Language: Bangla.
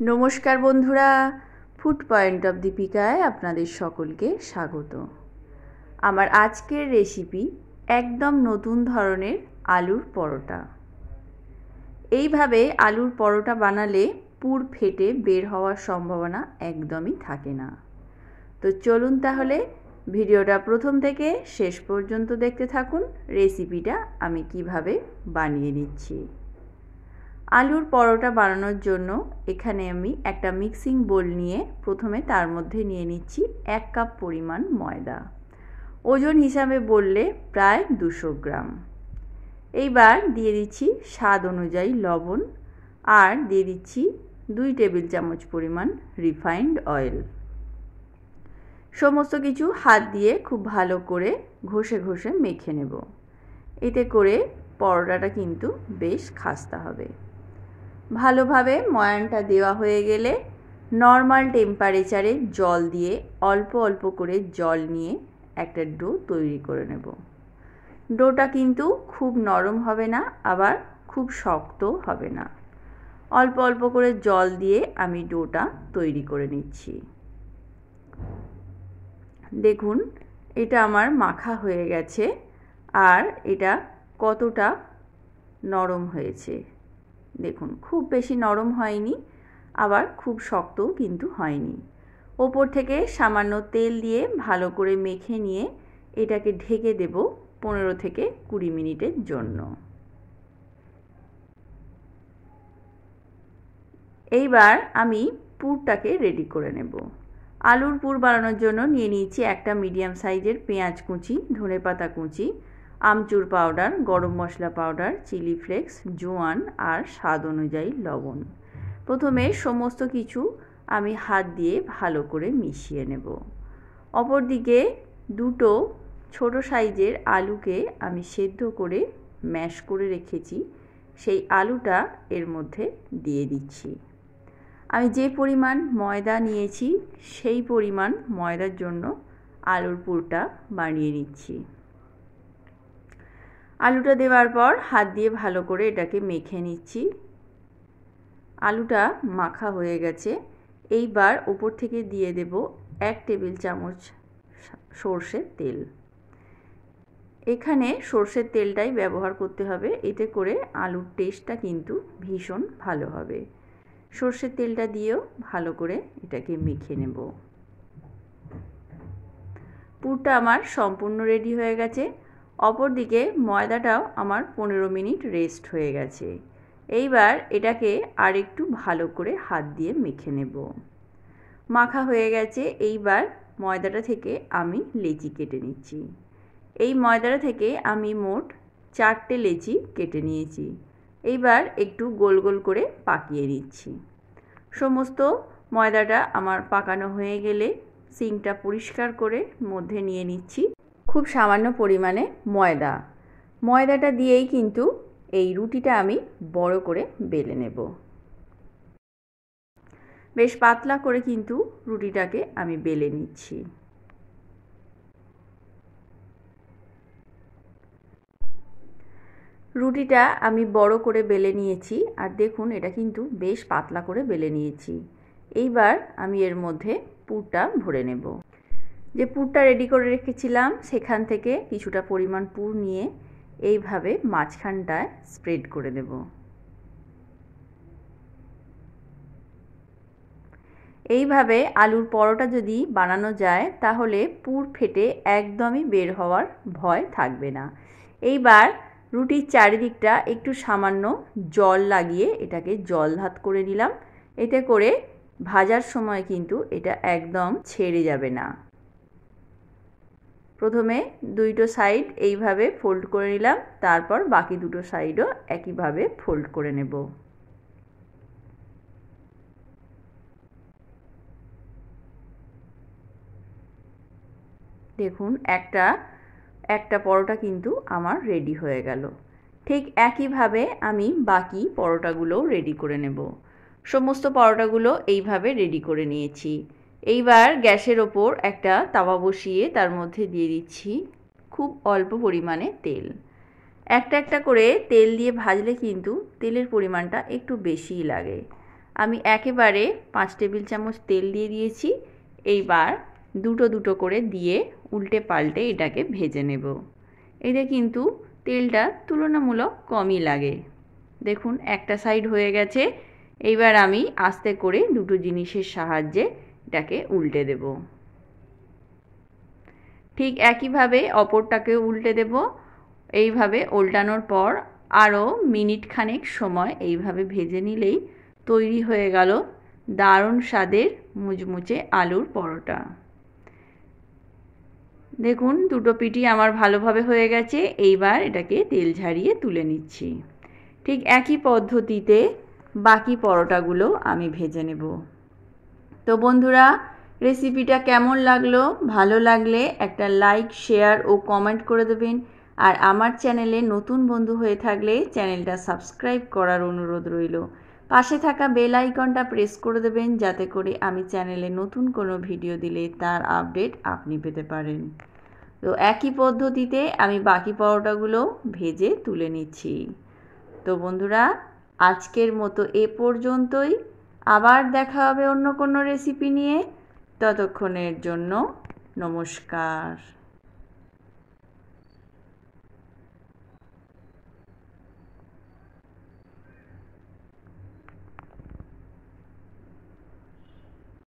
নমস্কার বন্ধুরা, ফুড পয়েন্ট অফ দীপিকায় আপনাদের সকলকে স্বাগত। আমার আজকের রেসিপি একদম নতুন ধরনের আলুর পরোটা। এইভাবে আলুর পরোটা বানালে পুর ফেটে বের হওয়ার সম্ভাবনা একদমই থাকে না। তো চলুন তাহলে ভিডিওটা প্রথম থেকে শেষ পর্যন্ত দেখতে থাকুন। রেসিপিটা আমি কিভাবে বানিয়ে নিচ্ছি। আলুর পরোটা বানানোর জন্য এখানে আমি একটা মিক্সিং বোল নিয়ে প্রথমে তার মধ্যে নিয়ে নিচ্ছি 1 কাপ পরিমাণ ময়দা। ওজন হিসাবে বললে প্রায় 200 গ্রাম। এইবার দিয়ে দিচ্ছি স্বাদ অনুযায়ী লবণ আর দিয়ে দিচ্ছি 2 টেবিল চামচ পরিমাণ রিফাইন্ড অয়েল। সমস্ত কিছু হাত দিয়ে খুব ভালো করে ঘষে ঘষে মেখে নেব। এতে করে পরোটাটা কিন্তু বেশ খাস্তা হবে। ভালোভাবে ময়ানটা দেওয়া হয়ে গেলে নর্মাল টেম্পারেচারে জল দিয়ে অল্প অল্প করে জল নিয়ে একটা ডো তৈরি করে নেব। ডোটা কিন্তু খুব নরম হবে না, আবার খুব শক্ত হবে না। অল্প অল্প করে জল দিয়ে আমি ডোটা তৈরি করে নিচ্ছি। দেখুন এটা আমার মাখা হয়ে গেছে আর এটা কতটা নরম হয়েছে। দেখুন খুব বেশি নরম হয়নি, আবার খুব শক্তও কিন্তু হয়নি। ওপর থেকে সামান্য তেল দিয়ে ভালো করে মেখে নিয়ে এটাকে ঢেকে দেব 15 থেকে 20 মিনিটের জন্য। এইবার আমি পুরটাকে রেডি করে নেব। আলুর পুর বানানোর জন্য নিয়ে নিয়েছি একটা মিডিয়াম সাইজের পেঁয়াজ কুচি, ধনেপাতা কুচি, আমচুর পাউডার, গরম মশলা পাউডার, চিলি ফ্লেক্স, জোয়ান আর স্বাদ অনুযায়ী লবণ। প্রথমে সমস্ত কিছু আমি হাত দিয়ে ভালো করে মিশিয়ে নেব। অপরদিকে দুটো ছোট সাইজের আলুকে আমি সেদ্ধ করে ম্যাশ করে রেখেছি, সেই আলুটা এর মধ্যে দিয়ে দিচ্ছি। আমি যে পরিমাণ ময়দা নিয়েছি সেই পরিমাণ ময়দার জন্য আলুর পুরটা বানিয়ে নিচ্ছি। আলুটা দেওয়ার পর হাত দিয়ে ভালো করে এটাকে মেখে নিচ্ছি। আলুটা মাখা হয়ে গেছে। এইবার উপর থেকে দিয়ে দেব 1 টেবিল চামচ সরষের তেল। এখানে সরষের তেলটাই ব্যবহার করতে হবে, এতে করে আলুর টেস্টটা কিন্তু ভীষণ ভালো হবে। সরষের তেলটা দিয়েও ভালো করে এটাকে মেখে নেব। পুরটা আমার সম্পূর্ণ রেডি হয়ে গেছে। অপরদিকে ময়দাটাও আমার 15 মিনিট রেস্ট হয়ে গেছে। এইবার এটাকে আর একটু ভালো করে হাত দিয়ে মেখে নেব। মাখা হয়ে গেছে। এইবার ময়দাটা থেকে আমি লেচি কেটে নিচ্ছি। এই ময়দাটা থেকে আমি মোট 4টে লেচি কেটে নিয়েছি। এইবার একটু গোল গোল করে পাকিয়ে নিচ্ছি। সমস্ত ময়দাটা আমার পাকানো হয়ে গেলে সিঙ্কটা পরিষ্কার করে মধ্যে নিয়ে নিচ্ছি খুব সামান্য পরিমাণে ময়দাটা দিয়েই কিন্তু এই রুটিটা আমি বড় করে বেলে নেব। বেশ পাতলা করে কিন্তু রুটিটাকে আমি বেলে নিচ্ছি। রুটিটা আমি বড় করে বেলে নিয়েছি আর দেখুন এটা কিন্তু বেশ পাতলা করে বেলে নিয়েছি। এইবার আমি এর মধ্যে পুরটা ভরে নেব। যে পুরটা রেডি করে রেখেছিলাম সেখান থেকে কিছুটা পরিমাণ পুর নিয়ে এইভাবে মাঝখানটায় স্প্রেড করে দেব। এইভাবে আলুর পরোটা যদি বানানো যায় তাহলে পুর ফেটে একদমই বের হওয়ার ভয় থাকবে না। এইবার রুটির চারিদিকটা একটু সামান্য জল লাগিয়ে এটাকে জল ভাত করে নিলাম। এতে করে ভাজার সময় কিন্তু এটা একদম ছেড়ে যাবে না। প্রথমে দুটো সাইড এইভাবে ফোল্ড করে নিলাম, তারপর বাকি দুটো সাইডও একইভাবে ফোল্ড করে নেব। দেখুন একটা পরোটা কিন্তু আমার রেডি হয়ে গেল। ঠিক একইভাবে আমি বাকি পরোটাগুলোও রেডি করে নেব। সমস্ত পরোটাগুলো এইভাবে রেডি করে নিয়েছি। এইবার গ্যাসের ওপর একটা তাওয়া বসিয়ে তার মধ্যে দিয়ে দিচ্ছি খুব অল্প পরিমাণে তেল। একটা একটা করে তেল দিয়ে ভাজলে কিন্তু তেলের পরিমাণটা একটু বেশিই লাগে। আমি একেবারে 5 টেবিল চামচ তেল দিয়ে দিয়েছি। এইবার দুটো দুটো করে দিয়ে উল্টে পাল্টে এটাকে ভেজে নেব। এতে কিন্তু তেলটা তুলনামূলক কমই লাগে। দেখুন একটা সাইড হয়ে গেছে। এইবার আমি আস্তে করে দুটো জিনিসের সাহায্যে এটাকে উল্টে দেব। ঠিক একইভাবে অপরটাকে উল্টে দেব। এইভাবে উল্টানোর পর আরও মিনিট খানেক সময় এইভাবে ভেজে নিলেই তৈরি হয়ে গেল দারুণ স্বাদের মুচমুচে আলুর পরোটা। দেখুন দুটো পিঠই আমার ভালোভাবে হয়ে গেছে। এইবার এটাকে তেল ঝারিয়ে তুলে নিচ্ছি। ঠিক একই পদ্ধতিতে বাকি পরোটাগুলো আমি ভেজে নেব। তো বন্ধুরা, রেসিপিটা কেমন লাগলো? ভালো লাগলে একটা লাইক, শেয়ার ও কমেন্ট করে দেবেন। আর আমার চ্যানেলে নতুন বন্ধু হয়ে থাকলে চ্যানেলটা সাবস্ক্রাইব করার অনুরোধ রইল। পাশে থাকা বেল আইকনটা প্রেস করে দেবেন, যাতে করে আমি চ্যানেলে নতুন কোনো ভিডিও দিলে তার আপডেট আপনি পেতে পারেন। তো একই পদ্ধতিতে আমি বাকি পরোটাগুলো ভেজে তুলে নিচ্ছি। তো বন্ধুরা, আজকের মতো এ পর্যন্তই। আবার দেখা হবে অন্য কোনো রেসিপি নিয়ে। ততক্ষণের জন্য নমস্কার।